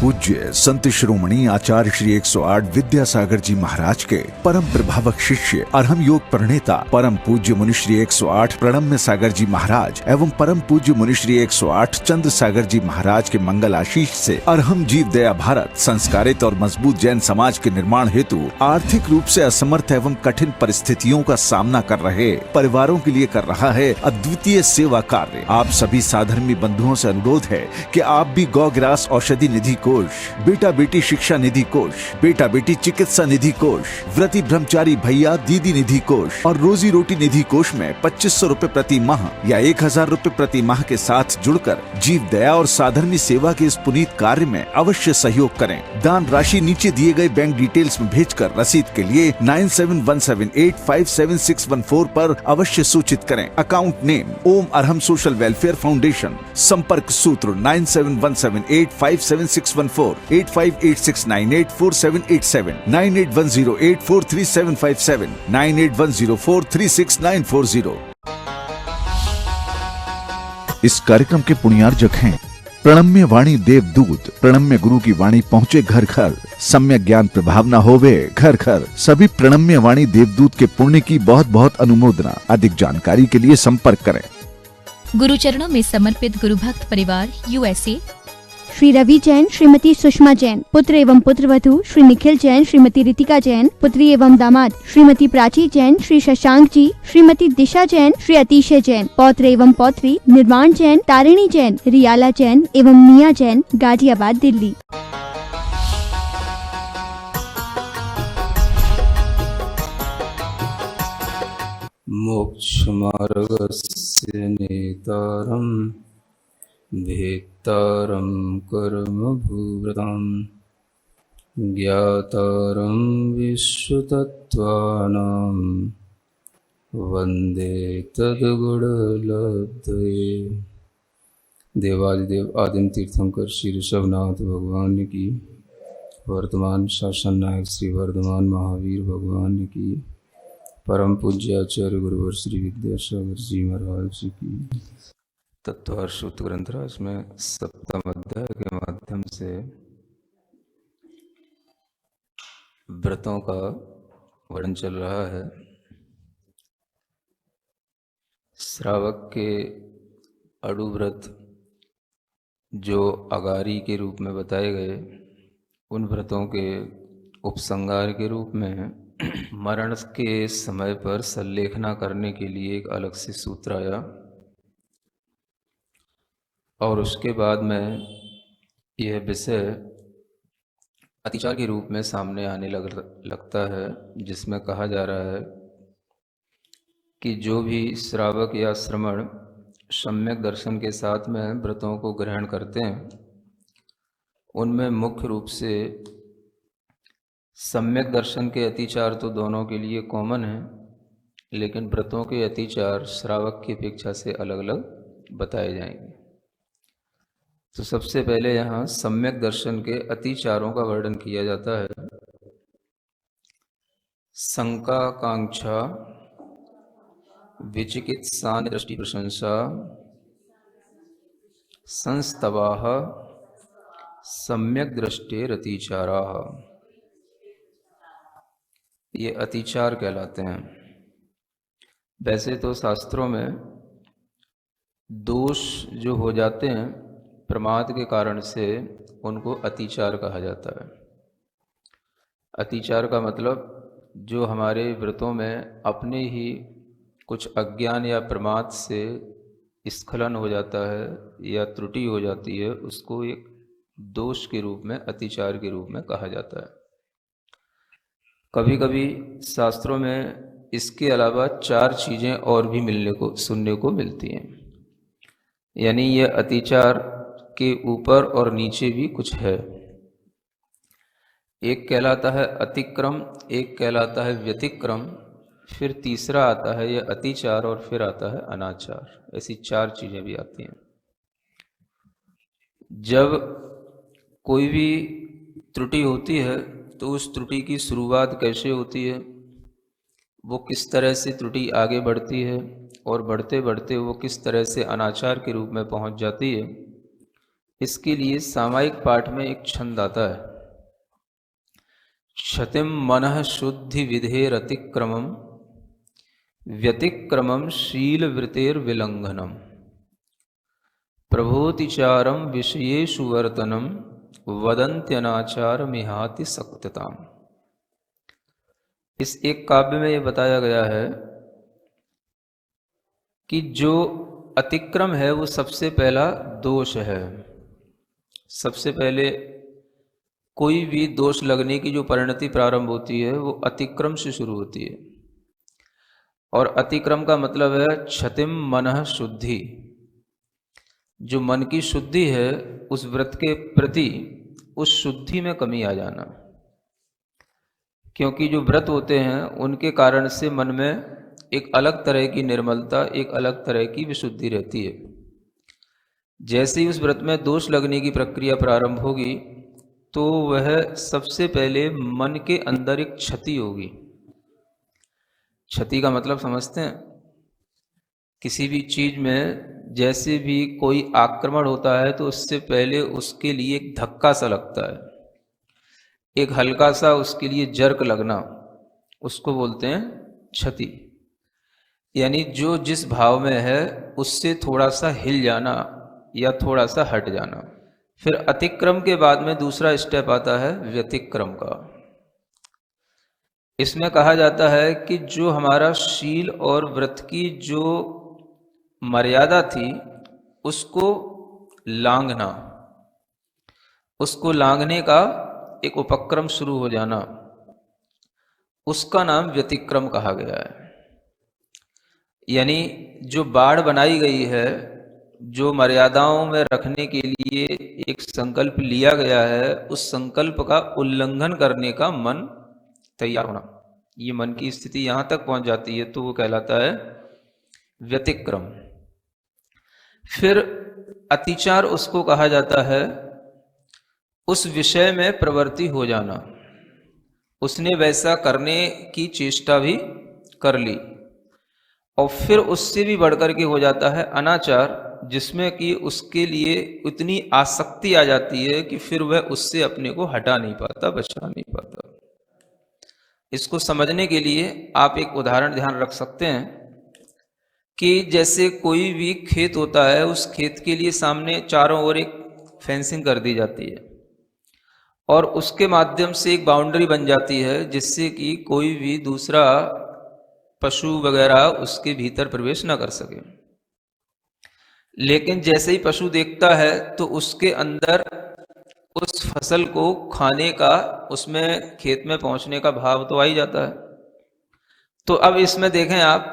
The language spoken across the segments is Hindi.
पूज्य संत शिरोमणि आचार्य श्री 108 विद्यासागर जी महाराज के परम प्रभावक शिष्य अरहम योग प्रणेता परम पूज्य मुनि श्री 108 प्रणम्य सागर जी महाराज एवं परम पूज्य मुनि श्री 108 चंद्र सागर जी महाराज के मंगल आशीष से अरहम जीव दया भारत संस्कारित और मजबूत जैन समाज के निर्माण हेतु आर्थिक रूप से असमर्थ एवं कठिन परिस्थितियों का सामना कर रहे परिवारों के लिए कर रहा है अद्वितीय सेवा कार्य। आप सभी साधर्मी बंधुओं से अनुरोध है कि आप भी गौ ग्रास औषधि निधि कोष, बेटा बेटी शिक्षा निधि कोष, बेटा बेटी चिकित्सा निधि कोष, व्रती ब्रह्मचारी भैया दीदी निधि कोष और रोजी रोटी निधि कोष में 2500 रूपए प्रति माह या 1000 रूपए प्रति माह के साथ जुड़कर जीव दया और साधर्मी सेवा के इस पुनीत कार्य में अवश्य सहयोग करें। दान राशि नीचे दिए गए बैंक डिटेल्स में भेजकर रसीद के लिए 9717857614 पर अवश्य सूचित करें। अकाउंट नेम ओम अरहम सोशल वेलफेयर फाउंडेशन। संपर्क सूत्र 9717857614, 8586984787, 9810843757, 9810436940। इस कार्यक्रम के पुण्यार्जक हैं प्रणम्य वाणी देवदूत। प्रणम्य गुरु की वाणी पहुँचे घर घर, सम्यक ज्ञान प्रभाव न होवे घर घर। सभी प्रणम्य वाणी देवदूत के पुण्य की बहुत बहुत अनुमोदना। अधिक जानकारी के लिए संपर्क करें। गुरु चरणों में समर्पित गुरु भक्त परिवार USA। श्री रवि जैन, श्रीमती सुषमा जैन, पुत्र एवं पुत्रवधू श्री निखिल जैन, श्रीमती रितिका जैन, पुत्री एवं दामाद श्रीमती प्राची जैन, श्री शशांक जी, श्रीमती दिशा जैन, श्री अतिशय जैन, पौत्र एवं पौत्री निर्वाण जैन, तारिणी जैन, रियाला जैन एवं मिया जैन, गाजियाबाद दिल्ली। मोक्षमार्गस्य नेतारं भेत्तारं कर्मभूव्रतं ज्ञातारं विश्वतत्त्वानां वन्दे तद्गुणलब्धये। देवादिदेव आदिम तीर्थंकर श्री ऋषभनाथ भगवान की, वर्तमान शासन नायक श्री वर्धमान महावीर भगवान की, परम पूज्य आचार्य गुरुवर श्री विद्यासागर जी महाराज की। तत्वार सूत्र ग्रंथराज में सप्तम अध्याय के माध्यम से व्रतों का वर्णन चल रहा है। श्रावक के अड़ु व्रत जो अगारी के रूप में बताए गए, उन व्रतों के उपसंहार के रूप में मरण के समय पर सल्लेखना करने के लिए एक अलग से सूत्र आया और उसके बाद में यह विषय अतिचार के रूप में सामने आने लगता है, जिसमें कहा जा रहा है कि जो भी श्रावक या श्रमण सम्यक दर्शन के साथ में व्रतों को ग्रहण करते हैं, उनमें मुख्य रूप से सम्यक दर्शन के अतिचार तो दोनों के लिए कॉमन है, लेकिन व्रतों के अतिचार श्रावक की अपेक्षा से अलग अलग बताए जाएंगे। तो सबसे पहले यहाँ सम्यक दर्शन के अतिचारों का वर्णन किया जाता है। शंका कांक्षा विचिकित्सा दृष्टि प्रशंसा संस्तवाः सम्यक दृष्टेर अतिचाराः, ये अतिचार कहलाते हैं। वैसे तो शास्त्रों में दोष जो हो जाते हैं प्रमाद के कारण से, उनको अतिचार कहा जाता है। अतिचार का मतलब जो हमारे व्रतों में अपने ही कुछ अज्ञान या प्रमाद से स्खलन हो जाता है या त्रुटि हो जाती है, उसको एक दोष के रूप में, अतिचार के रूप में कहा जाता है। कभी कभी शास्त्रों में इसके अलावा 4 चीज़ें और भी सुनने को मिलती हैं, यानी यह अतिचार के ऊपर और नीचे भी कुछ है। एक कहलाता है अतिक्रम, एक कहलाता है व्यतिक्रम, फिर तीसरा आता है यह अतिचार और फिर आता है अनाचार। ऐसी 4 चीज़ें भी आती हैं। जब कोई भी त्रुटि होती है तो उस त्रुटि की शुरुआत कैसे होती है, वो किस तरह से त्रुटि आगे बढ़ती है और बढ़ते बढ़ते वो किस तरह से अनाचार के रूप में पहुंच जाती है, इसके लिए सामायिक पाठ में एक छंद आता है, क्षतिम मनः शुद्धि विधेरतिक्रमम व्यतिक्रमम शील वृतेर विलंघनम प्रभोतिचारम विषयेषु वर्तनम वदन्त्यनाचार मिहाति सक्तताम। इस एक काव्य में ये बताया गया है कि जो अतिक्रम है वो सबसे पहला दोष है। सबसे पहले कोई भी दोष लगने की जो परिणति प्रारंभ होती है वो अतिक्रम से शुरू होती है, और अतिक्रम का मतलब है क्षतिम मनः शुद्धि। जो मन की शुद्धि है उस व्रत के प्रति उस शुद्धि में कमी आ जाना, क्योंकि जो व्रत होते हैं उनके कारण से मन में एक अलग तरह की निर्मलता, एक अलग तरह की विशुद्धि रहती है। जैसे ही उस व्रत में दोष लगने की प्रक्रिया प्रारंभ होगी तो वह सबसे पहले मन के अंदर एक क्षति होगी। क्षति का मतलब समझते हैं? किसी भी चीज में जैसे भी कोई आक्रमण होता है तो उससे पहले उसके लिए एक धक्का सा लगता है, एक हल्का सा उसके लिए जर्क लगना, उसको बोलते हैं क्षति। यानी जो जिस भाव में है उससे थोड़ा सा हिल जाना या थोड़ा सा हट जाना। फिर अतिक्रम के बाद में दूसरा स्टेप आता है व्यतिक्रम का। इसमें कहा जाता है कि जो हमारा शील और व्रत की जो मर्यादा थी उसको लांघना, उसको लांघने का एक उपक्रम शुरू हो जाना, उसका नाम व्यतिक्रम कहा गया है। यानी जो बाड़ बनाई गई है, जो मर्यादाओं में रखने के लिए एक संकल्प लिया गया है, उस संकल्प का उल्लंघन करने का मन तैयार होना, ये मन की स्थिति यहाँ तक पहुँच जाती है तो वो कहलाता है व्यतिक्रम। फिर अतिचार उसको कहा जाता है, उस विषय में प्रवृत्ति हो जाना, उसने वैसा करने की चेष्टा भी कर ली। और फिर उससे भी बढ़कर के हो जाता है अनाचार, जिसमें कि उसके लिए इतनी आसक्ति आ जाती है कि फिर वह उससे अपने को हटा नहीं पाता, बचा नहीं पाता। इसको समझने के लिए आप एक उदाहरण ध्यान रख सकते हैं कि जैसे कोई भी खेत होता है, उस खेत के लिए सामने चारों ओर एक फेंसिंग कर दी जाती है और उसके माध्यम से एक बाउंड्री बन जाती है जिससे कि कोई भी दूसरा पशु वगैरह उसके भीतर प्रवेश न कर सके। लेकिन जैसे ही पशु देखता है तो उसके अंदर उस फसल को खाने का, उसमें खेत में पहुंचने का भाव तो आ ही जाता है। तो अब इसमें देखें आप,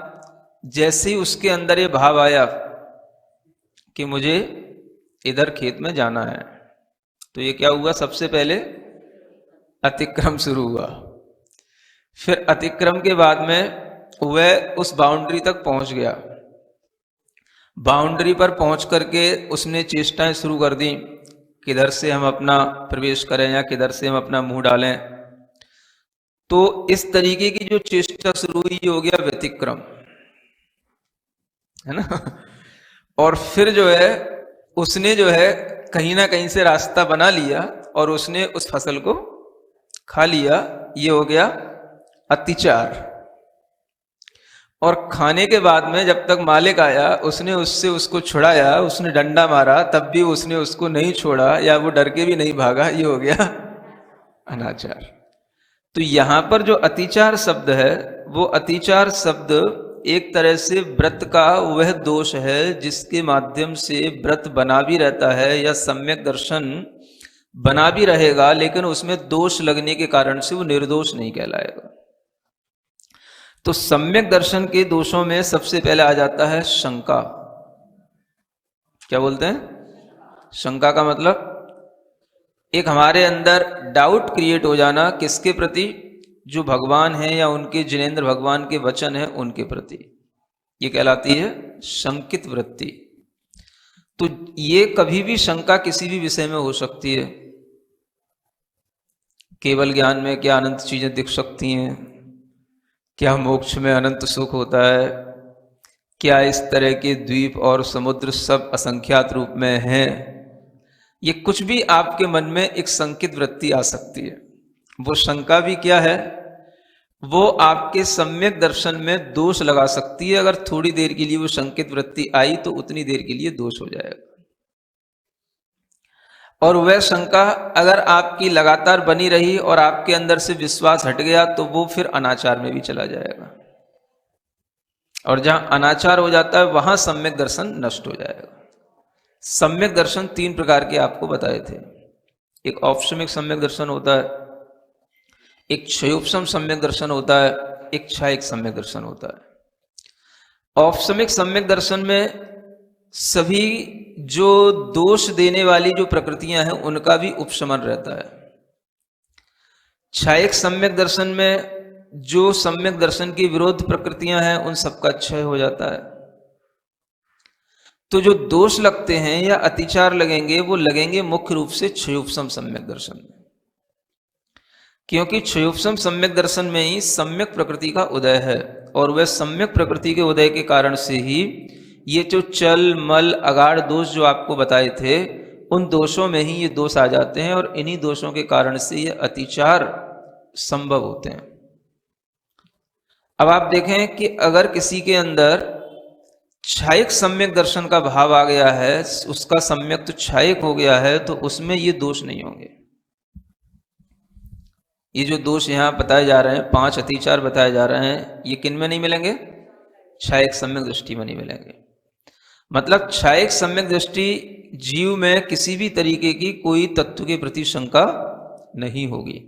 जैसे ही उसके अंदर ये भाव आया कि मुझे इधर खेत में जाना है, तो ये क्या हुआ? सबसे पहले अतिक्रम शुरू हुआ। फिर अतिक्रम के बाद में वह उस बाउंड्री तक पहुंच गया। बाउंड्री पर पहुंच करके उसने चेष्टाएं शुरू कर दी, किधर से हम अपना प्रवेश करें या किधर से हम अपना मुंह डालें। तो इस तरीके की जो चेष्टा शुरू हुई, हो गया व्यतिक्रम, है ना। और फिर जो है उसने जो है कहीं ना कहीं से रास्ता बना लिया और उसने उस फसल को खा लिया। ये हो गया अतिचार। और खाने के बाद में जब तक मालिक आया, उसने उससे उसको छुड़ाया, उसने डंडा मारा, तब भी उसने उसको नहीं छोड़ा या वो डर के भी नहीं भागा। ये हो गया अनाचार। तो यहां पर जो अतिचार शब्द है, वो अतिचार शब्द एक तरह से व्रत का वह दोष है जिसके माध्यम से व्रत बना भी रहता है या सम्यक दर्शन बना भी रहेगा, लेकिन उसमें दोष लगने के कारण से वो निर्दोष नहीं कहलाएगा। तो सम्यक दर्शन के दोषों में सबसे पहले आ जाता है शंका। क्या बोलते हैं? शंका का मतलब एक हमारे अंदर डाउट क्रिएट हो जाना, किसके प्रति? जो भगवान है या उनके जिनेंद्र भगवान के वचन है उनके प्रति। ये कहलाती है शंकित वृत्ति। तो ये कभी भी शंका किसी भी विषय में हो सकती है। केवल ज्ञान में क्या अनंत चीजें दिख सकती हैं? क्या मोक्ष में अनंत सुख होता है? क्या इस तरह के द्वीप और समुद्र सब असंख्यात रूप में हैं? ये कुछ भी आपके मन में एक संकित वृत्ति आ सकती है। वो शंका भी क्या है, वो आपके सम्यक दर्शन में दोष लगा सकती है। अगर थोड़ी देर के लिए वो संकित वृत्ति आई तो उतनी देर के लिए दोष हो जाएगा, और वह शंका अगर आपकी लगातार बनी रही और आपके अंदर से विश्वास हट गया तो वो फिर अनाचार में भी चला जाएगा, और जहां अनाचार हो जाता है वहां सम्यक दर्शन नष्ट हो जाएगा। सम्यक दर्शन 3 प्रकार के आपको बताए थे। एक औपशमिक सम्यक दर्शन होता है, एक क्षयोपशम सम्यक दर्शन होता है, एक क्षायिक सम्यक दर्शन होता है। औपशमिक सम्यक दर्शन में सभी जो दोष देने वाली जो प्रकृतियां हैं उनका भी उपशमन रहता है। क्षायिक सम्यक दर्शन में जो सम्यक दर्शन की विरोध प्रकृतियां हैं उन सबका क्षय हो जाता है। तो जो दोष लगते हैं या अतिचार लगेंगे वो लगेंगे मुख्य रूप से क्षयोपशम सम्यक दर्शन में, क्योंकि क्षयोपशम सम्यक दर्शन में ही सम्यक प्रकृति का उदय है, और वह सम्यक प्रकृति के उदय के कारण से ही ये जो चल मल अगाढ़ दोष जो आपको बताए थे उन दोषों में ही ये दोष आ जाते हैं, और इन्हीं दोषों के कारण से ये अतिचार संभव होते हैं। अब आप देखें कि अगर किसी के अंदर क्षायिक सम्यक दर्शन का भाव आ गया है, उसका सम्यक तो क्षायिक हो गया है, तो उसमें ये दोष नहीं होंगे। ये जो दोष यहां बताए जा रहे हैं, 5 अतिचार बताए जा रहे हैं, ये किन में नहीं मिलेंगे? क्षायिक सम्यक दृष्टि में नहीं मिलेंगे। मतलब क्षायिक सम्यक दृष्टि जीव में किसी भी तरीके की कोई तत्व के प्रति शंका नहीं होगी,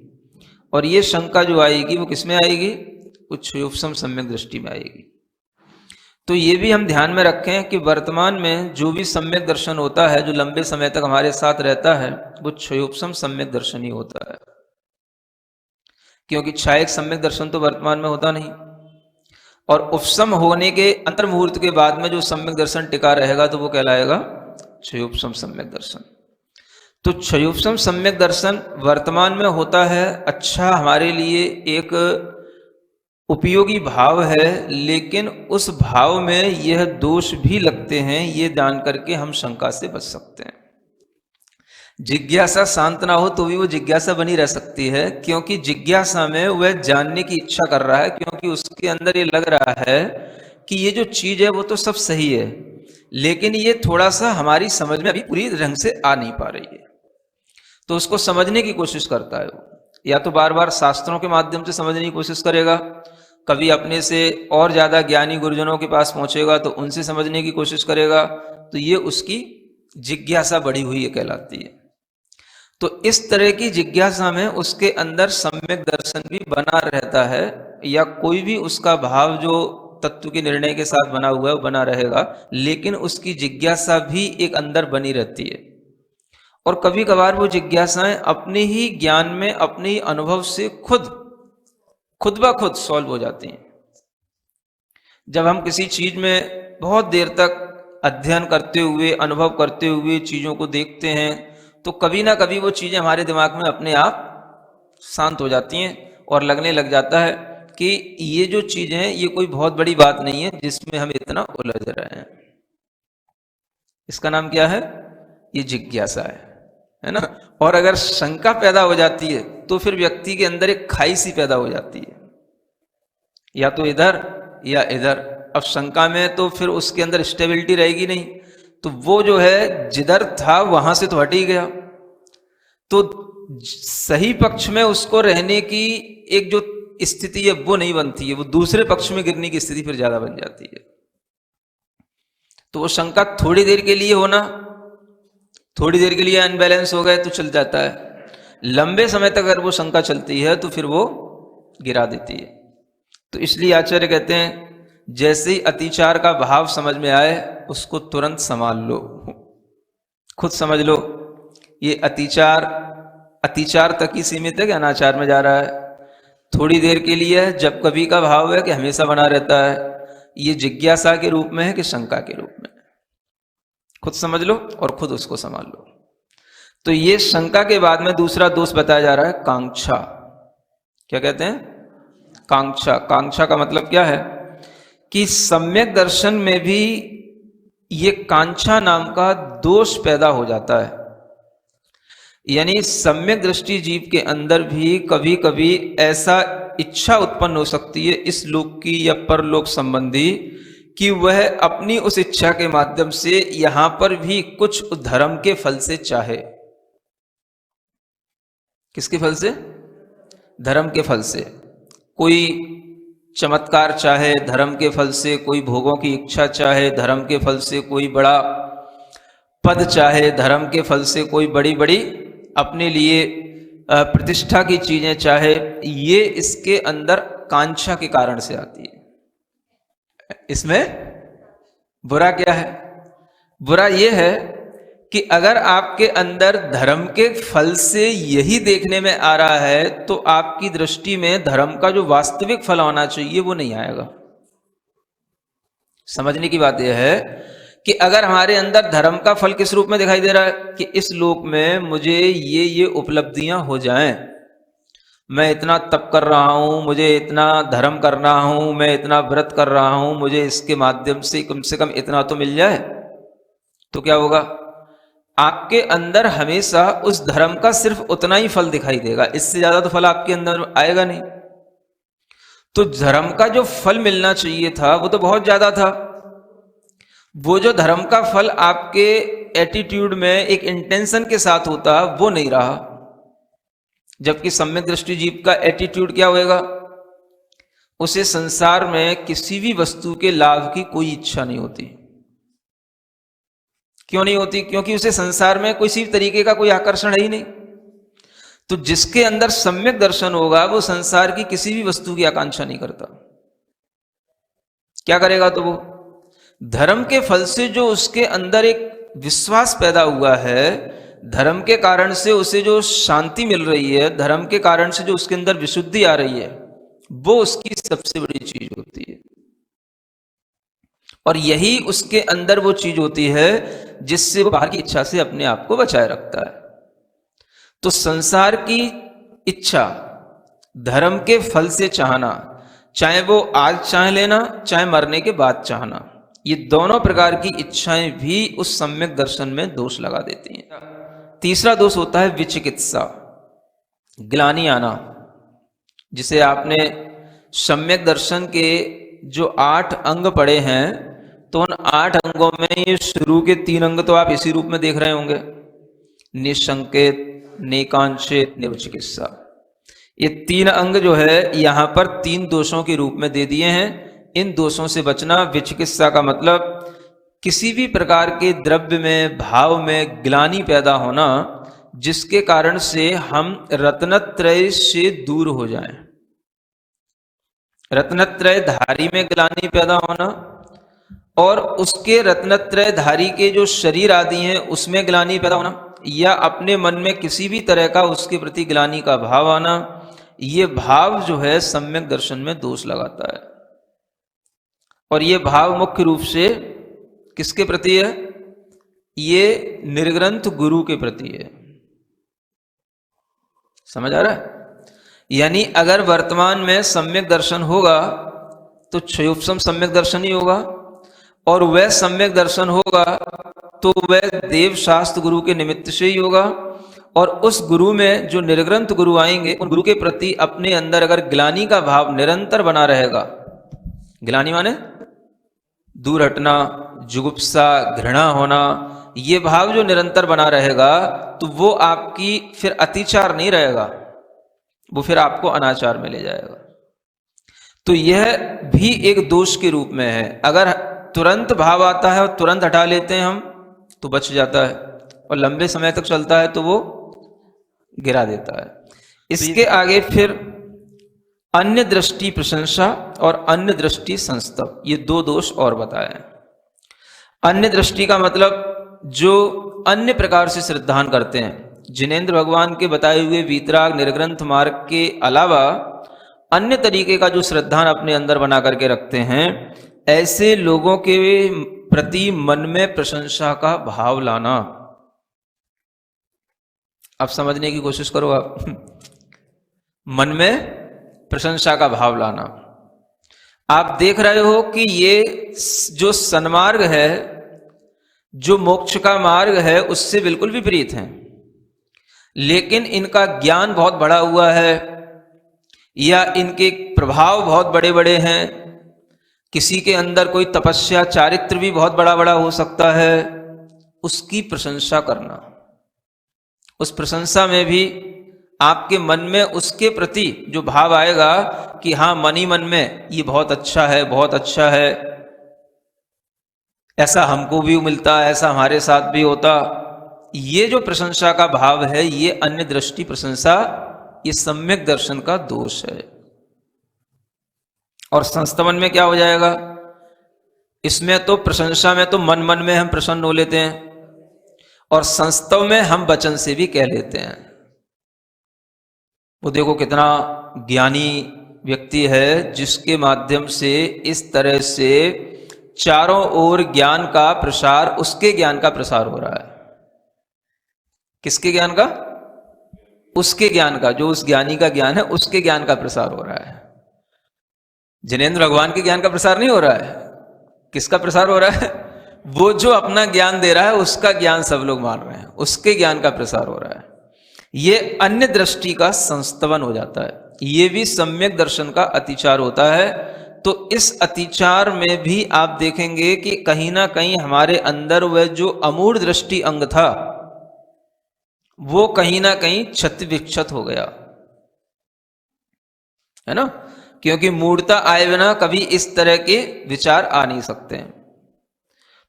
और ये शंका जो आएगी वो किस में आएगी? वो क्षयोपशम सम्यक दृष्टि में आएगी। तो ये भी हम ध्यान में रखें कि वर्तमान में जो भी सम्यक दर्शन होता है, जो लंबे समय तक हमारे साथ रहता है, वो क्षयोपशम सम्यक दर्शन ही होता है, क्योंकि क्षायिक सम्यक दर्शन तो वर्तमान में होता नहीं, और उपशम होने के अंतर मुहूर्त के बाद में जो सम्यक दर्शन टिका रहेगा तो वो कहलाएगा क्षयोपशम सम्यक दर्शन। तो क्षयोपशम सम्यक दर्शन वर्तमान में होता है, अच्छा हमारे लिए एक उपयोगी भाव है, लेकिन उस भाव में यह दोष भी लगते हैं, ये जान करके हम शंका से बच सकते हैं। जिज्ञासा शांत ना हो तो भी वो जिज्ञासा बनी रह सकती है, क्योंकि जिज्ञासा में वह जानने की इच्छा कर रहा है, क्योंकि उसके अंदर ये लग रहा है कि ये जो चीज है वो तो सब सही है, लेकिन ये थोड़ा सा हमारी समझ में अभी पूरी ढंग से आ नहीं पा रही है। तो उसको समझने की कोशिश करता है वो, या तो बार बार शास्त्रों के माध्यम से समझने की कोशिश करेगा, कभी अपने से और ज्यादा ज्ञानी गुरुजनों के पास पहुंचेगा तो उनसे समझने की कोशिश करेगा। तो ये उसकी जिज्ञासा बढ़ी हुई है कहलाती है। तो इस तरह की जिज्ञासा में उसके अंदर सम्यक दर्शन भी बना रहता है, या कोई भी उसका भाव जो तत्व के निर्णय के साथ बना हुआ है वो बना रहेगा, लेकिन उसकी जिज्ञासा भी एक अंदर बनी रहती है। और कभी कभार वो जिज्ञासाएं अपने ही ज्ञान में, अपने ही अनुभव से खुद ब खुद सॉल्व हो जाती हैं। जब हम किसी चीज में बहुत देर तक अध्ययन करते हुए, अनुभव करते हुए चीजों को देखते हैं, तो कभी ना कभी वो चीजें हमारे दिमाग में अपने आप शांत हो जाती हैं, और लगने लग जाता है कि ये जो चीजें हैं ये कोई बहुत बड़ी बात नहीं है जिसमें हम इतना उलझ रहे हैं। इसका नाम क्या है? ये जिज्ञासा है ना। और अगर शंका पैदा हो जाती है तो फिर व्यक्ति के अंदर एक खाई सी पैदा हो जाती है, या तो इधर या इधर। अब शंका में तो फिर उसके अंदर स्टेबिलिटी रहेगी नहीं, तो वो जो है जिधर था वहां से तो हट ही गया। तो सही पक्ष में उसको रहने की एक जो स्थिति है वो नहीं बनती है, वो दूसरे पक्ष में गिरने की स्थिति फिर ज्यादा बन जाती है। तो वो शंका थोड़ी देर के लिए होना, थोड़ी देर के लिए अनबैलेंस हो गए तो चल जाता है, लंबे समय तक अगर वो शंका चलती है तो फिर वो गिरा देती है। तो इसलिए आचार्य कहते हैं जैसे ही अतिचार का भाव समझ में आए उसको तुरंत संभाल लो, खुद समझ लो ये अतिचार तक ही सीमित है कि अनाचार में जा रहा है। थोड़ी देर के लिए है, जब कभी का भाव है कि हमेशा बना रहता है, ये जिज्ञासा के रूप में है कि शंका के रूप में। खुद समझ लो और खुद उसको संभाल लो। तो ये शंका के बाद में दूसरा दोष बताया जा रहा है, कांक्षा। क्या कहते हैं? कांक्षा। कांक्षा का मतलब क्या है कि सम्यक दर्शन में भी ये कांक्षा नाम का दोष पैदा हो जाता है। यानी सम्यक दृष्टि जीव के अंदर भी कभी कभी ऐसा इच्छा उत्पन्न हो सकती है इस लोक की या परलोक संबंधी कि वह अपनी उस इच्छा के माध्यम से यहां पर भी कुछ धर्म के फल से चाहे। किसके फल से? धर्म के फल से। कोई चमत्कार चाहे धर्म के फल से, कोई भोगों की इच्छा चाहे धर्म के फल से, कोई बड़ा पद चाहे धर्म के फल से, कोई बड़ी बड़ी अपने लिए प्रतिष्ठा की चीजें चाहे, ये इसके अंदर कांक्षा के कारण से आती है। इसमें बुरा क्या है? बुरा यह है कि अगर आपके अंदर धर्म के फल से यही देखने में आ रहा है तो आपकी दृष्टि में धर्म का जो वास्तविक फल होना चाहिए वो नहीं आएगा। समझने की बात यह है कि अगर हमारे अंदर धर्म का फल किस रूप में दिखाई दे रहा है कि इस लोक में मुझे ये उपलब्धियां हो जाएं, मैं इतना तप कर रहा हूं, मुझे इतना धर्म कर रहा हूं, मैं इतना व्रत कर रहा हूं, मुझे इसके माध्यम से कम इतना तो मिल जाए, तो क्या होगा? आपके अंदर हमेशा उस धर्म का सिर्फ उतना ही फल दिखाई देगा, इससे ज्यादा तो फल आपके अंदर आएगा नहीं। तो धर्म का जो फल मिलना चाहिए था वो तो बहुत ज्यादा था। वो जो धर्म का फल आपके एटीट्यूड में एक इंटेंशन के साथ होता वो नहीं रहा, जबकि सम्यक दृष्टि जीव का एटीट्यूड क्या होएगा? उसे संसार में किसी भी वस्तु के लाभ की कोई इच्छा नहीं होती। क्यों नहीं होती? क्योंकि उसे संसार में किसी भी तरीके का कोई आकर्षण है ही नहीं। तो जिसके अंदर सम्यक दर्शन होगा वो संसार की किसी भी वस्तु की आकांक्षा नहीं करता। क्या करेगा? तो वो धर्म के फल से जो उसके अंदर एक विश्वास पैदा हुआ है, धर्म के कारण से उसे जो शांति मिल रही है, धर्म के कारण से जो उसके अंदर विशुद्धि आ रही है, वो उसकी सबसे बड़ी चीज होती है। और यही उसके अंदर वो चीज होती है जिससे वो बाहर की इच्छा से अपने आप को बचाए रखता है। तो संसार की इच्छा, धर्म के फल से चाहना, चाहे वो आज चाह लेना, चाहे मरने के बाद चाहना, ये दोनों प्रकार की इच्छाएं भी उस सम्यक दर्शन में दोष लगा देती हैं। तीसरा दोष होता है विचिकित्सा, ग्लानि आना, जिसे आपने सम्यक दर्शन के जो 8 अंग पढ़े हैं, तो उन 8 अंगों में ये शुरू के 3 अंग तो आप इसी रूप में देख रहे होंगे, निसंकेत, नेकांक्षित, निर्विचिकित्सा। ये 3 अंग जो है यहां पर 3 दोषों के रूप में दे दिए हैं। इन दोषों से बचना। विचिकित्सा का मतलब किसी भी प्रकार के द्रव्य में, भाव में ग्लानि पैदा होना, जिसके कारण से हम रत्नत्रय से दूर हो जाएं। रत्नत्रय धारी में ग्लानि पैदा होना और उसके रत्नत्रय धारी के जो शरीर आदि हैं उसमें ग्लानि पैदा होना, या अपने मन में किसी भी तरह का उसके प्रति ग्लानि का भाव आना, ये भाव जो है सम्यक दर्शन में दोष लगाता है। और ये भाव मुख्य रूप से किसके प्रति है? ये निर्ग्रंथ गुरु के प्रति है। समझ आ रहा है? यानी अगर वर्तमान में सम्यक दर्शन होगा तो क्षयोपशम सम्यक दर्शन ही होगा, और वह सम्यक दर्शन होगा तो वह देव शास्त्र गुरु के निमित्त से ही होगा। और उस गुरु में जो निर्ग्रंथ गुरु आएंगे, उन गुरु के प्रति अपने अंदर अगर ग्लानि का भाव निरंतर बना रहेगा, ग्लानि माने दूर हटना, जुगुप्सा, घृणा होना, ये भाव जो निरंतर बना रहेगा तो वो आपकी फिर अतिचार नहीं रहेगा, वो फिर आपको अनाचार में ले जाएगा। तो यह भी एक दोष के रूप में है। अगर तुरंत भाव आता है और तुरंत हटा लेते हैं हम तो बच जाता है, और लंबे समय तक चलता है तो वो गिरा देता है। इसके आगे फिर अन्य दृष्टि प्रशंसा और अन्य दृष्टि संस्तव, ये 2 दोष और बताए। अन्य दृष्टि का मतलब जो अन्य प्रकार से श्रद्धान करते हैं, जिनेंद्र भगवान के बताए हुए वीतराग निर्ग्रंथ मार्ग के अलावा अन्य तरीके का जो श्रद्धान अपने अंदर बना करके रखते हैं, ऐसे लोगों के प्रति मन में प्रशंसा का भाव लाना। अब समझने की कोशिश करो आप। मन में प्रशंसा का भाव लाना। आप देख रहे हो कि ये जो सन्मार्ग है, जो मोक्ष का मार्ग है, उससे बिल्कुल विपरीत है। लेकिन इनका ज्ञान बहुत बढ़ा हुआ है या इनके प्रभाव बहुत बड़े बड़े हैं, किसी के अंदर कोई तपस्या चारित्र भी बहुत बड़ा बड़ा हो सकता है, उसकी प्रशंसा करना, उस प्रशंसा में भी आपके मन में उसके प्रति जो भाव आएगा कि हाँ, मन ही मन में ये बहुत अच्छा है, बहुत अच्छा है, ऐसा हमको भी मिलता, ऐसा हमारे साथ भी होता, ये जो प्रशंसा का भाव है, ये अन्य दृष्टि प्रशंसा, ये सम्यक दर्शन का दोष है। और संस्तवन में क्या हो जाएगा, इसमें तो प्रशंसा में तो मन मन में हम प्रसन्न हो लेते हैं और संस्तव में हम वचन से भी कह लेते हैं। वो देखो कितना ज्ञानी व्यक्ति है जिसके माध्यम से इस तरह से चारों ओर ज्ञान का प्रसार, उसके ज्ञान का प्रसार हो रहा है। किसके ज्ञान का? उसके ज्ञान का, जो उस ज्ञानी का ज्ञान है उसके ज्ञान का प्रसार हो रहा है। जिनेंद्र भगवान के ज्ञान का प्रसार नहीं हो रहा है। किसका प्रसार हो रहा है? वो जो अपना ज्ञान दे रहा है उसका ज्ञान सब लोग मान रहे हैं, उसके ज्ञान का प्रसार हो रहा है। ये अन्य दृष्टि का संस्तवन हो जाता है, ये भी सम्यक दर्शन का अतिचार होता है। तो इस अतिचार में भी आप देखेंगे कि कहीं ना कहीं हमारे अंदर वह जो अमूढ़ दृष्टि अंग था वो कहीं ना कहीं क्षत विक्षत हो गया, है ना, क्योंकि मूढ़ता आए बिना कभी इस तरह के विचार आ नहीं सकते हैं।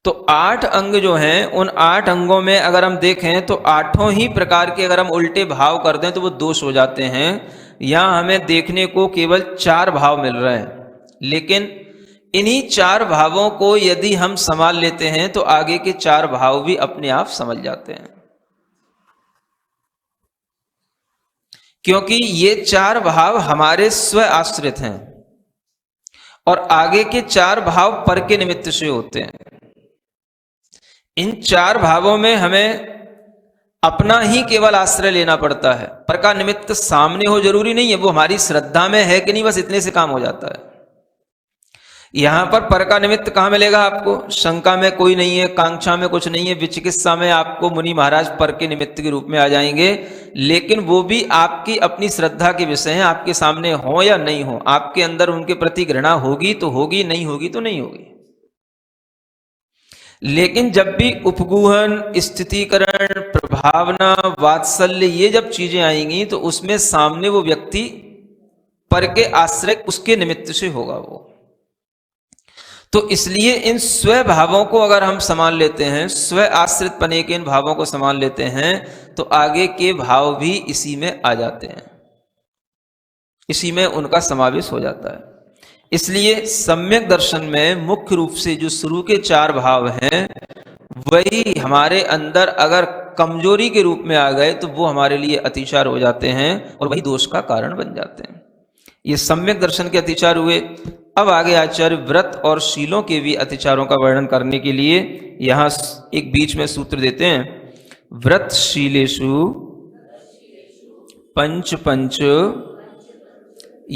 तो 8 अंग जो हैं, उन 8 अंगों में अगर हम देखें तो 8 ही प्रकार के अगर हम उल्टे भाव कर दें तो वो दोष हो जाते हैं। यहां हमें देखने को केवल 4 भाव मिल रहे हैं, लेकिन इन्हीं 4 भावों को यदि हम संभाल लेते हैं तो आगे के 4 भाव भी अपने आप समझ जाते हैं, क्योंकि ये 4 भाव हमारे स्व आश्रित हैं और आगे के 4 भाव पर के निमित्त से होते हैं। इन 4 भावों में हमें अपना ही केवल आश्रय लेना पड़ता है, पर का निमित्त सामने हो जरूरी नहीं है, वो हमारी श्रद्धा में है कि नहीं, बस इतने से काम हो जाता है। यहां पर का निमित्त कहां मिलेगा आपको? शंका में कोई नहीं है, कांक्षा में कुछ नहीं है, विचिकित्सा में आपको मुनि महाराज पर के निमित्त के रूप में आ जाएंगे, लेकिन वो भी आपकी अपनी श्रद्धा के विषय हैं, आपके सामने हो या नहीं हो, आपके अंदर उनके प्रति घृणा होगी तो होगी, नहीं होगी तो नहीं होगी। लेकिन जब भी उपगूहन, स्थितीकरण, प्रभावना, वात्सल्य, ये जब चीजें आएंगी तो उसमें सामने वो व्यक्ति पर के आश्रय उसके निमित्त से होगा वो। तो इसलिए इन स्व भावों को अगर हम संभाल लेते हैं, स्व आश्रित पने के इन भावों को संभाल लेते हैं तो आगे के भाव भी इसी में आ जाते हैं, इसी में उनका समावेश हो जाता है। इसलिए सम्यक दर्शन में मुख्य रूप से जो शुरू के 4 भाव हैं वही हमारे अंदर अगर कमजोरी के रूप में आ गए तो वो हमारे लिए अतिचार हो जाते हैं और वही दोष का कारण बन जाते हैं। ये सम्यक दर्शन के अतिचार हुए। अब आगे आचार्य व्रत और शीलों के भी अतिचारों का वर्णन करने के लिए यहां एक बीच में सूत्र देते हैं, व्रत शीलेषु पंच पंच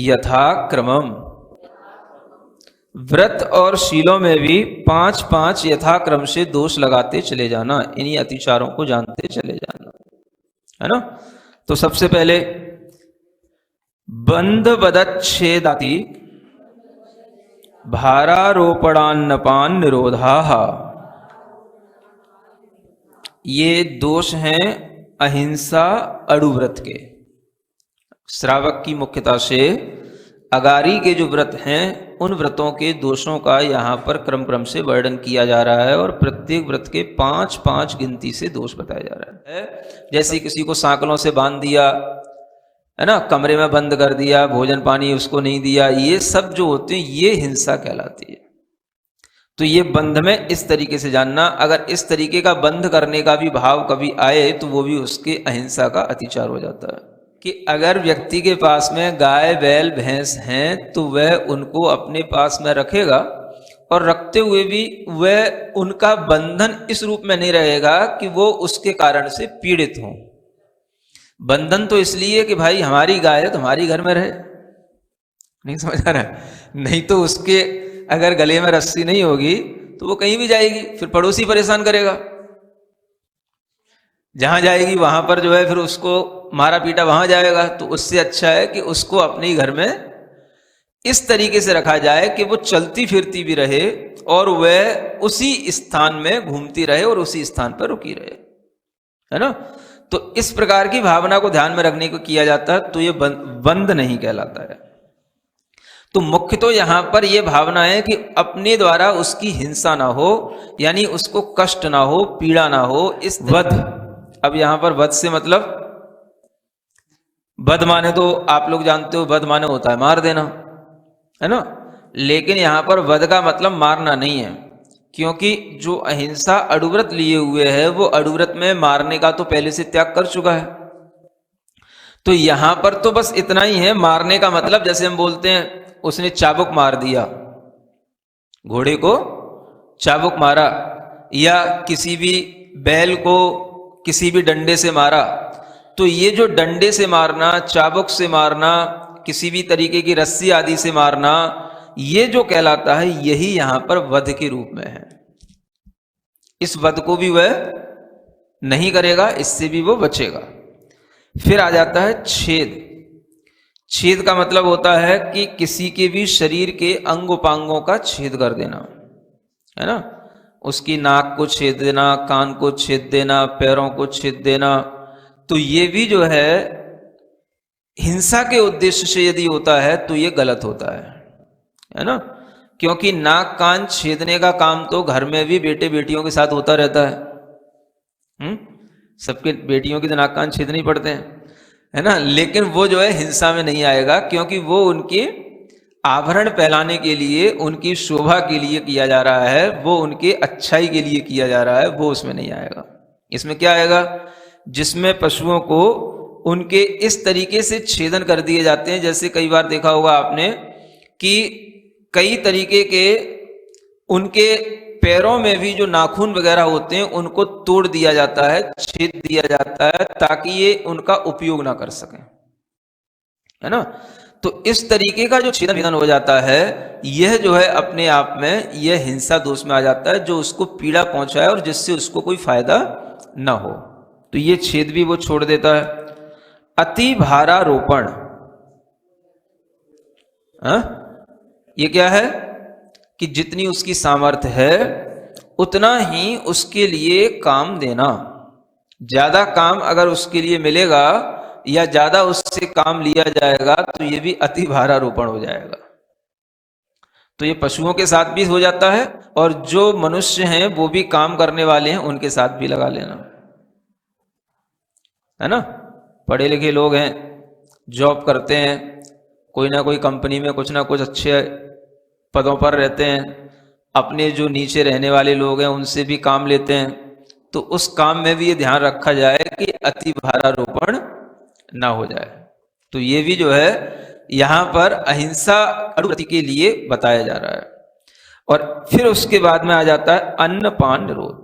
यथाक्रमम। व्रत और शीलों में भी 5-5 यथाक्रम से दोष लगाते चले जाना, इन्हीं अतिचारों को जानते चले जाना, है ना। तो सबसे पहले बंध बदच्छेदाति भारारोपणान्नपान निरोधाः, ये दोष हैं अहिंसा अड़ुव्रत के। श्रावक की मुख्यता से अगारी के जो व्रत हैं उन व्रतों के दोषों का यहाँ पर क्रम क्रम से वर्णन किया जा रहा है और प्रत्येक व्रत के 5-5 गिनती से दोष बताया जा रहा है। जैसे किसी को सांकलों से बांध दिया, है ना, कमरे में बंद कर दिया, भोजन पानी उसको नहीं दिया, ये सब जो होते हैं ये हिंसा कहलाती है। तो ये बंध में इस तरीके से जानना, अगर इस तरीके का बंध करने का भी भाव कभी आए तो वो भी उसके अहिंसा का अतिचार हो जाता है। कि अगर व्यक्ति के पास में गाय बैल भैंस हैं तो वह उनको अपने पास में रखेगा और रखते हुए भी वह उनका बंधन इस रूप में नहीं रहेगा कि वो उसके कारण से पीड़ित हों। बंधन तो इसलिए कि भाई हमारी गाय है तो हमारी घर में रहे, नहीं समझ आ रहा है, नहीं तो उसके अगर गले में रस्सी नहीं होगी तो वो कहीं भी जाएगी, फिर पड़ोसी परेशान करेगा। जहां जाएगी वहां पर जो है फिर उसको मारा पीटा वहां जाएगा। तो उससे अच्छा है कि उसको अपने ही घर में इस तरीके से रखा जाए कि वो चलती फिरती भी रहे और वह उसी स्थान में घूमती रहे और उसी स्थान पर रुकी रहे, है ना। तो इस प्रकार की भावना को ध्यान में रखने को किया जाता है, तो ये बंद नहीं कहलाता है। तो मुख्य तो यहां पर यह भावना है कि अपने द्वारा उसकी हिंसा ना हो, यानी उसको कष्ट ना हो, पीड़ा ना हो। इस वध, अब यहां पर वध से मतलब, वध माने तो आप लोग जानते हो, वध माने होता है मार देना, है ना। लेकिन यहां पर वध का मतलब मारना नहीं है, क्योंकि जो अहिंसा अड़ुव्रत लिए हुए है वो अड़ुव्रत में मारने का तो पहले से त्याग कर चुका है। तो यहां पर तो बस इतना ही है, मारने का मतलब जैसे हम बोलते हैं उसने चाबुक मार दिया, घोड़े को चाबुक मारा, या किसी भी बैल को किसी भी डंडे से मारा। तो ये जो डंडे से मारना, चाबुक से मारना, किसी भी तरीके की रस्सी आदि से मारना, ये जो कहलाता है यही यहां पर वध के रूप में है। इस वध को भी वह नहीं करेगा, इससे भी वो बचेगा। फिर आ जाता है छेद। छेद का मतलब होता है कि किसी के भी शरीर के अंग उपांगों का छेद कर देना, है ना। उसकी नाक को छेद देना, कान को छेद देना, पैरों को छेद देना। तो ये भी जो है हिंसा के उद्देश्य से यदि होता है तो ये गलत होता है ना। क्योंकि नाक कान छेदने का काम तो घर में भी बेटे बेटियों के साथ होता रहता है। सबके बेटियों की तो नाक कान छेदने ही पड़ते हैं, है ना। लेकिन वो जो है हिंसा में नहीं आएगा, क्योंकि वो उनके आभरण पहनाने के लिए, उनकी शोभा के लिए किया जा रहा है, वो उनके अच्छाई के लिए किया जा रहा है, वो उसमें नहीं आएगा। इसमें क्या आएगा, जिसमें पशुओं को उनके इस तरीके से छेदन कर दिए जाते हैं। जैसे कई बार देखा होगा आपने कि कई तरीके के उनके पैरों में भी जो नाखून वगैरह होते हैं उनको तोड़ दिया जाता है, छेद दिया जाता है, ताकि ये उनका उपयोग ना कर सकें, है ना। तो इस तरीके का जो छेदन हो जाता है, यह जो है अपने आप में यह हिंसा दोष में आ जाता है, जो उसको पीड़ा पहुंचाए और जिससे उसको कोई फायदा ना हो। तो ये छेद भी वो छोड़ देता है। अति भारारोपण, ये क्या है कि जितनी उसकी सामर्थ्य है उतना ही उसके लिए काम देना। ज्यादा काम अगर उसके लिए मिलेगा या ज्यादा उससे काम लिया जाएगा तो ये भी अति भारारोपण हो जाएगा। तो ये पशुओं के साथ भी हो जाता है, और जो मनुष्य हैं वो भी काम करने वाले हैं उनके साथ भी लगा लेना, है ना। पढ़े लिखे लोग हैं, जॉब करते हैं, कोई ना कोई कंपनी में कुछ ना कुछ अच्छे पदों पर रहते हैं, अपने जो नीचे रहने वाले लोग हैं उनसे भी काम लेते हैं। तो उस काम में भी ये ध्यान रखा जाए कि अति भारारोपण ना हो जाए। तो ये भी जो है यहां पर अहिंसा अड़ुव्रत के लिए बताया जा रहा है। और फिर उसके बाद में आ जाता है अन्न पान निरोध।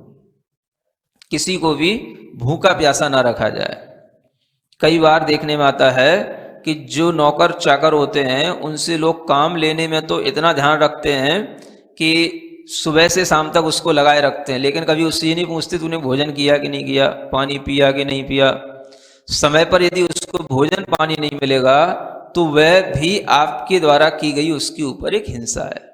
किसी को भी भूखा प्यासा ना रखा जाए। कई बार देखने में आता है कि जो नौकर चाकर होते हैं उनसे लोग काम लेने में तो इतना ध्यान रखते हैं कि सुबह से शाम तक उसको लगाए रखते हैं, लेकिन कभी उससे ये नहीं पूछते तूने भोजन किया कि नहीं किया, पानी पिया कि नहीं पिया। समय पर यदि उसको भोजन पानी नहीं मिलेगा तो वह भी आपके द्वारा की गई उसके ऊपर एक हिंसा है।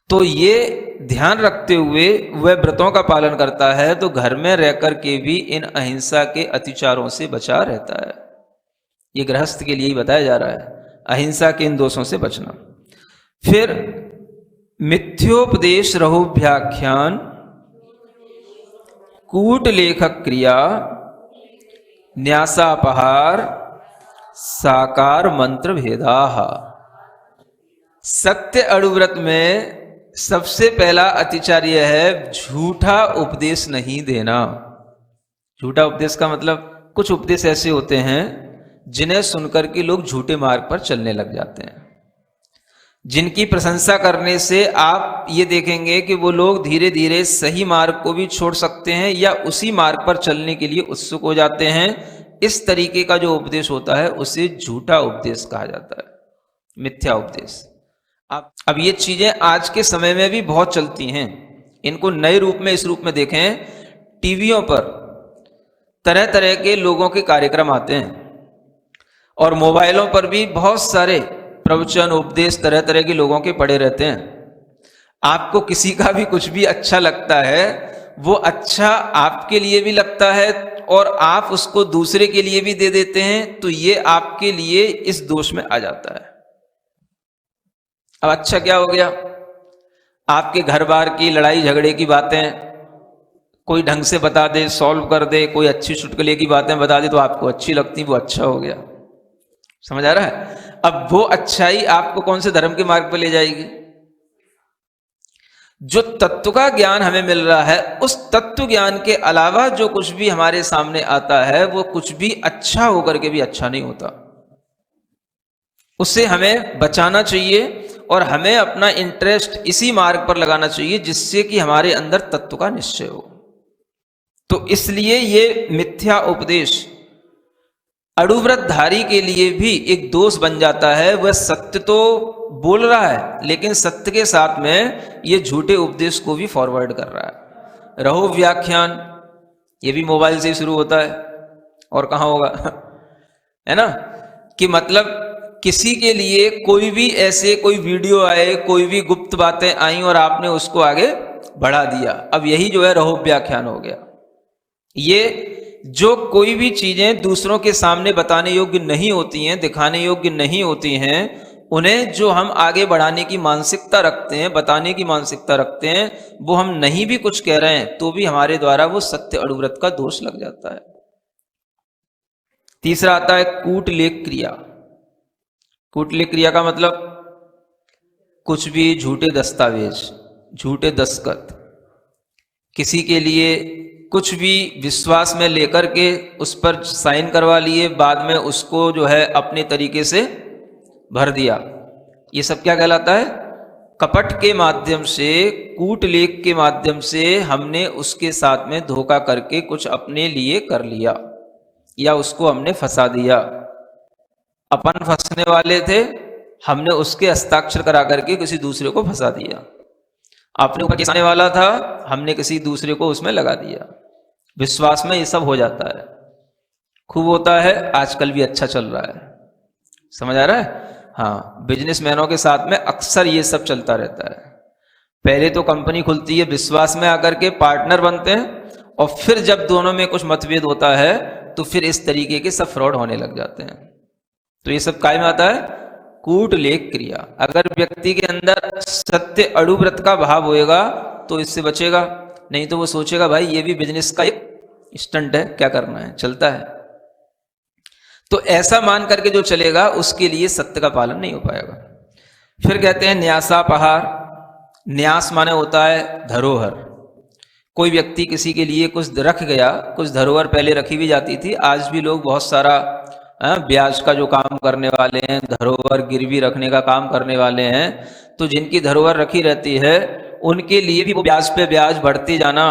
तो ये ध्यान रखते हुए वह व्रतों का पालन करता है तो घर में रहकर के भी इन अहिंसा के अतिचारों से बचा रहता है। ये गृहस्थ के लिए ही बताया जा रहा है, अहिंसा के इन दोषों से बचना। फिर मिथ्योपदेश रहोभ्याख्यान, कूट लेखक क्रिया, न्यासापहार, साकार मंत्र भेदाः। सत्य अड़ुव्रत में सबसे पहला अतिचार यह है झूठा उपदेश नहीं देना। झूठा उपदेश का मतलब कुछ उपदेश ऐसे होते हैं जिन्हें सुनकर के लोग झूठे मार्ग पर चलने लग जाते हैं, जिनकी प्रशंसा करने से आप ये देखेंगे कि वो लोग धीरे धीरे सही मार्ग को भी छोड़ सकते हैं या उसी मार्ग पर चलने के लिए उत्सुक हो जाते हैं। इस तरीके का जो उपदेश होता है उसे झूठा उपदेश कहा जाता है, मिथ्या उपदेश। अब ये चीजें आज के समय में भी बहुत चलती हैं। इनको नए रूप में, इस रूप में देखें, टीवियों पर तरह तरह के लोगों के कार्यक्रम आते हैं और मोबाइलों पर भी बहुत सारे प्रवचन उपदेश तरह तरह के लोगों के पड़े रहते हैं। आपको किसी का भी कुछ भी अच्छा लगता है, वो अच्छा आपके लिए भी लगता है और आप उसको दूसरे के लिए भी दे देते हैं, तो ये आपके लिए इस दोष में आ जाता है। अब अच्छा क्या हो गया, आपके घर बार की लड़ाई झगड़े की बातें कोई ढंग से बता दे, सॉल्व कर दे, कोई अच्छी चुटकुले की बातें बता दे तो आपको अच्छी लगती, वो अच्छा हो गया। समझ आ रहा है? अब वो अच्छाई आपको कौन से धर्म के मार्ग पर ले जाएगी? जो तत्व का ज्ञान हमें मिल रहा है, उस तत्व ज्ञान के अलावा जो कुछ भी हमारे सामने आता है, वो कुछ भी अच्छा होकर के भी अच्छा नहीं होता। उससे हमें बचाना चाहिए और हमें अपना इंटरेस्ट इसी मार्ग पर लगाना चाहिए जिससे कि हमारे अंदर तत्व का निश्चय हो। तो इसलिए ये मिथ्या उपदेश अड़ुव्रतधारी के लिए भी एक दोष बन जाता है। वह सत्य तो बोल रहा है, लेकिन सत्य के साथ में ये झूठे उपदेश को भी फॉरवर्ड कर रहा है। रहो व्याख्यान, ये भी मोबाइल से ही शुरू होता है और कहाँ होगा है ना, कि मतलब किसी के लिए कोई भी ऐसे कोई वीडियो आए, कोई भी गुप्त बातें आई और आपने उसको आगे बढ़ा दिया। अब यही जो है रहो व्याख्यान हो गया। ये जो कोई भी चीजें दूसरों के सामने बताने योग्य नहीं होती हैं, दिखाने योग्य नहीं होती हैं, उन्हें जो हम आगे बढ़ाने की मानसिकता रखते हैं, बताने की मानसिकता रखते हैं, वो हम नहीं भी कुछ कह रहे हैं तो भी हमारे द्वारा वो सत्य अड़ुव्रत का दोष लग जाता है। तीसरा आता है कूटलेख क्रिया। कूटलेख क्रिया का मतलब कुछ भी झूठे दस्तावेज, झूठे दस्तखत, किसी के लिए कुछ भी विश्वास में लेकर के उस पर साइन करवा लिए, बाद में उसको जो है अपने तरीके से भर दिया। ये सब क्या कहलाता है? कपट के माध्यम से, कूटलेख के माध्यम से हमने उसके साथ में धोखा करके कुछ अपने लिए कर लिया या उसको हमने फंसा दिया। अपन फंसने वाले थे, हमने उसके हस्ताक्षर करा करके किसी दूसरे को फंसा दिया। अपने ऊपर केस आने वाला था, हमने किसी दूसरे को उसमें लगा दिया। विश्वास में ये सब हो जाता है, खूब होता है, आजकल भी अच्छा चल रहा है। समझ आ रहा है? हाँ, बिजनेसमैनों के साथ में अक्सर ये सब चलता रहता है। पहले तो कंपनी खुलती है, विश्वास में आकर के पार्टनर बनते हैं और फिर जब दोनों में कुछ मतभेद होता है तो फिर इस तरीके के सब फ्रॉड होने लग जाते हैं। तो ये सब काय में आता है? कूटलेख क्रिया। अगर व्यक्ति के अंदर सत्य अड़ुव्रत का भाव होएगा तो इससे बचेगा, नहीं तो वो सोचेगा भाई ये भी बिजनेस का एक स्टंट है, क्या करना है, चलता है। तो ऐसा मान करके जो चलेगा उसके लिए सत्य का पालन नहीं हो पाएगा। फिर कहते हैं न्यासापहार। न्यास माने होता है धरोहर। कोई व्यक्ति किसी के लिए कुछ रख गया, कुछ धरोहर पहले रखी भी जाती थी, आज भी लोग बहुत सारा ब्याज का जो काम करने वाले हैं, धरोहर गिरवी रखने का काम करने वाले हैं, तो जिनकी धरोहर रखी रहती है उनके लिए भी वो ब्याज पे ब्याज बढ़ते जाना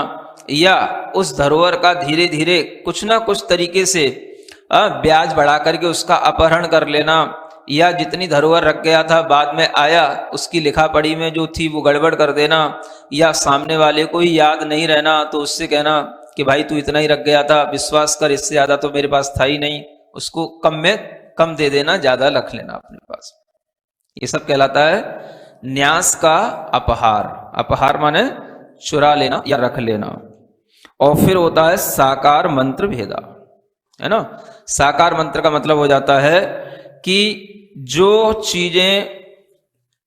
या उस धरोहर का धीरे धीरे कुछ ना कुछ तरीके से ब्याज बढ़ा करके उसका अपहरण कर लेना, या जितनी धरोहर रख गया था बाद में आया उसकी लिखा पढ़ी में जो थी वो गड़बड़ कर देना, या सामने वाले को ही याद नहीं रहना तो उससे कहना कि भाई तू इतना ही रख गया था, विश्वास कर, इससे ज्यादा तो मेरे पास था ही नहीं, उसको कम में कम दे देना, ज्यादा रख लेना अपने पास। ये सब कहलाता है न्यास का अपहार। अपहार माने चुरा लेना या रख लेना। और फिर होता है साकार मंत्र भेदा, है ना। साकार मंत्र का मतलब हो जाता है कि जो चीजें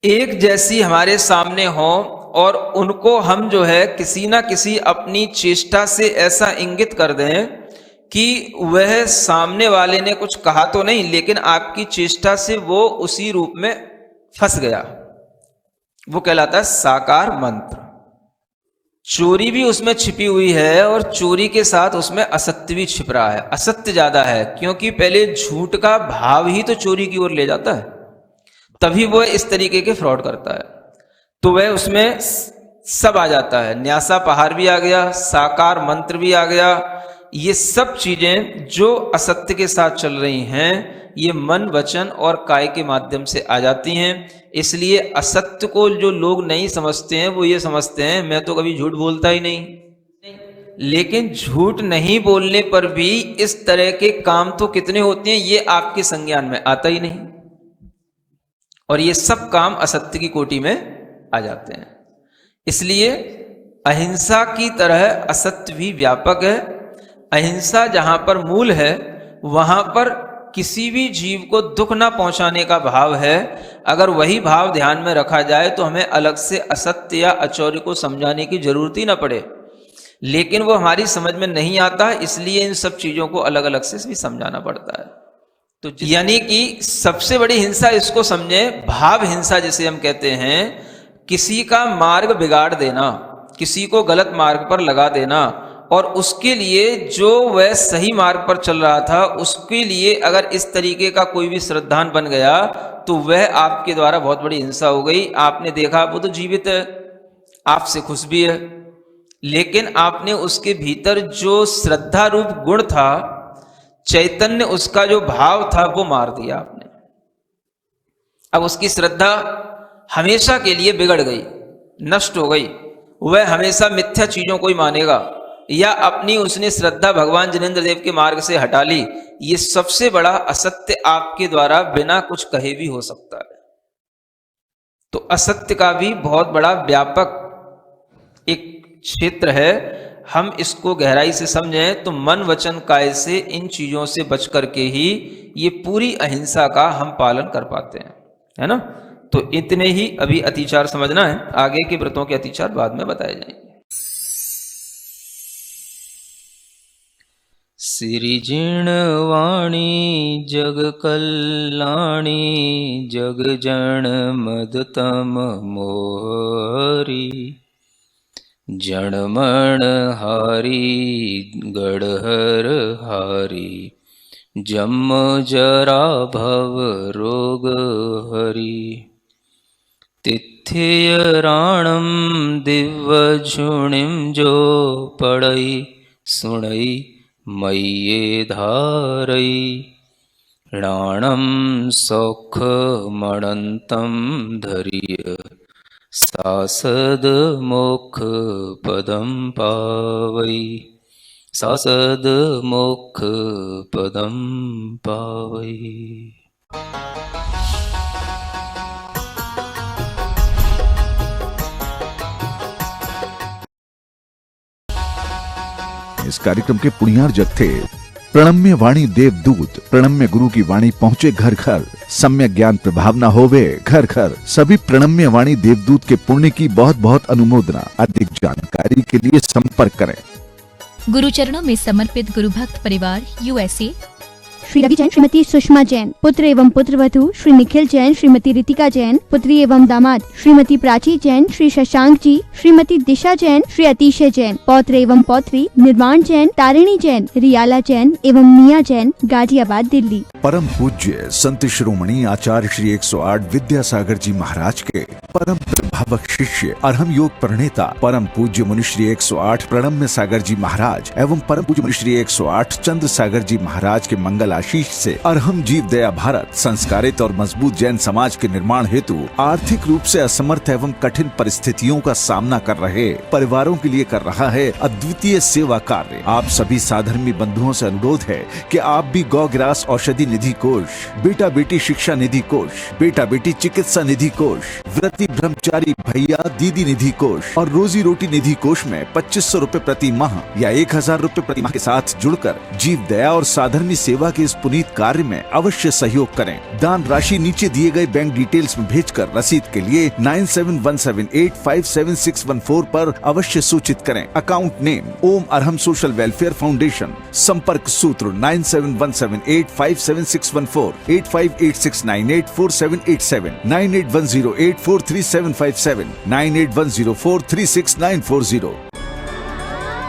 एक जैसी हमारे सामने हों और उनको हम जो है किसी ना किसी अपनी चेष्टा से ऐसा इंगित कर दें कि वह सामने वाले ने कुछ कहा तो नहीं, लेकिन आपकी चेष्टा से वो उसी रूप में फंस गया, वो कहलाता है साकार मंत्र। चोरी भी उसमें छिपी हुई है और चोरी के साथ उसमें असत्य भी छिप रहा है। असत्य ज्यादा है क्योंकि पहले झूठ का भाव ही तो चोरी की ओर ले जाता है, तभी वह इस तरीके के फ्रॉड करता है। तो वह उसमें सब आ जाता है, न्यासापहार भी आ गया, साकार मंत्र भी आ गया। ये सब चीजें जो असत्य के साथ चल रही हैं ये मन, वचन और काय के माध्यम से आ जाती हैं। इसलिए असत्य को जो लोग नहीं समझते हैं वो ये समझते हैं मैं तो कभी झूठ बोलता ही नहीं, लेकिन झूठ नहीं बोलने पर भी इस तरह के काम तो कितने होते हैं, ये आपके संज्ञान में आता ही नहीं, और ये सब काम असत्य की कोटि में आ जाते हैं। इसलिए अहिंसा की तरह असत्य भी व्यापक है। अहिंसा जहां पर मूल है वहां पर किसी भी जीव को दुख ना पहुंचाने का भाव है। अगर वही भाव ध्यान में रखा जाए तो हमें अलग से असत्य या अचौर्य को समझाने की जरूरत ही ना पड़े, लेकिन वो हमारी समझ में नहीं आता, इसलिए इन सब चीजों को अलग अलग से भी समझाना पड़ता है। तो यानी कि सबसे बड़ी हिंसा इसको समझे, भाव हिंसा जिसे हम कहते हैं, किसी का मार्ग बिगाड़ देना, किसी को गलत मार्ग पर लगा देना, और उसके लिए जो वह सही मार्ग पर चल रहा था उसके लिए अगर इस तरीके का कोई भी श्रद्धान बन गया तो वह आपके द्वारा बहुत बड़ी हिंसा हो गई। आपने देखा वो तो जीवित है, आपसे खुश भी है, लेकिन आपने उसके भीतर जो श्रद्धा रूप गुण था, चैतन्य उसका जो भाव था, वो मार दिया आपने। अब उसकी श्रद्धा हमेशा के लिए बिगड़ गई, नष्ट हो गई, वह हमेशा मिथ्या चीजों को ही मानेगा, या अपनी उसने श्रद्धा भगवान जिनेंद्र देव के मार्ग से हटा ली। ये सबसे बड़ा असत्य आपके द्वारा बिना कुछ कहे भी हो सकता है। तो असत्य का भी बहुत बड़ा व्यापक एक क्षेत्र है। हम इसको गहराई से समझें तो मन वचन काय से इन चीजों से बच करके ही ये पूरी अहिंसा का हम पालन कर पाते हैं, है ना। तो इतने ही अभी अतिचार समझना है, आगे के व्रतों के अतिचार बाद में बताए जाएंगे। सिरिजिण वाणी जग कल्याणी, जग जन मदतम मोहरी, जनमण हारी गढ़हर हारी, जम जरा भव रोग हरी, तिथ्य राणम दिव्य झुणिम जो पड़ई सुणई मय्ये धारई, राणम सौख मणंतम धरिय, सासद मोक्ष पदम पावई, सासद मोक्ष पदम पावई। इस कार्यक्रम के पुण्यार्जक थे प्रणम्य वाणी देवदूत। प्रणम्य गुरु की वाणी पहुँचे घर घर, सम्यक ज्ञान प्रभावना होवे घर घर। सभी प्रणम्य वाणी देवदूत के पुण्य की बहुत बहुत अनुमोदना। अधिक जानकारी के लिए संपर्क करें। गुरु चरणों में समर्पित गुरु भक्त परिवार USA। श्री रवि जैन, श्रीमती सुषमा जैन, पुत्र एवं पुत्रवधू श्री निखिल जैन, श्रीमती रितिका जैन, पुत्री एवं दामाद श्रीमती प्राची जैन, श्री शशांक जी, श्रीमती दिशा जैन, श्री अतिशय जैन, पौत्र एवं पौत्री निर्वाण जैन, तारिणी जैन, रियाला जैन एवं मिया जैन, गाजियाबाद दिल्ली। परम पूज्य संत शिरोमणि आचार्य श्री 108 विद्यासागर जी महाराज के परम प्रभावक शिष्य अरहम योग प्रणेता परम पूज्य मुनिश्री 108 प्रणम्य सागर जी महाराज एवं परम पूज्य मुनिश्री 108 चंद्र सागर जी महाराज के मंगल आशीष से अरहम जीव दया भारत संस्कारित और मजबूत जैन समाज के निर्माण हेतु आर्थिक रूप से असमर्थ एवं कठिन परिस्थितियों का सामना कर रहे परिवारों के लिए कर रहा है अद्वितीय सेवा कार्य। आप सभी साधर्मी बंधुओं से अनुरोध है कि आप भी गौ ग्रास औषधि निधि कोष, बेटा बेटी शिक्षा निधि कोष, बेटा बेटी चिकित्सा निधि कोष, व्रती ब्रह्मचारी भैया दीदी निधि कोष और रोजी रोटी निधि कोष में 2500 रूपए प्रति माह या 1000 रूपए प्रति माह के साथ जुड़कर जीव दया और साधर्मी सेवा के इस पुनीत कार्य में अवश्य सहयोग करें। दान राशि नीचे दिए गए बैंक डिटेल्स में भेजकर रसीद के लिए 9717857614 पर अवश्य सूचित करें। अकाउंट नेम ओम अरहम सोशल वेलफेयर फाउंडेशन। संपर्क सूत्र 9717857614, 8586984787, 9810843757, 9810436940।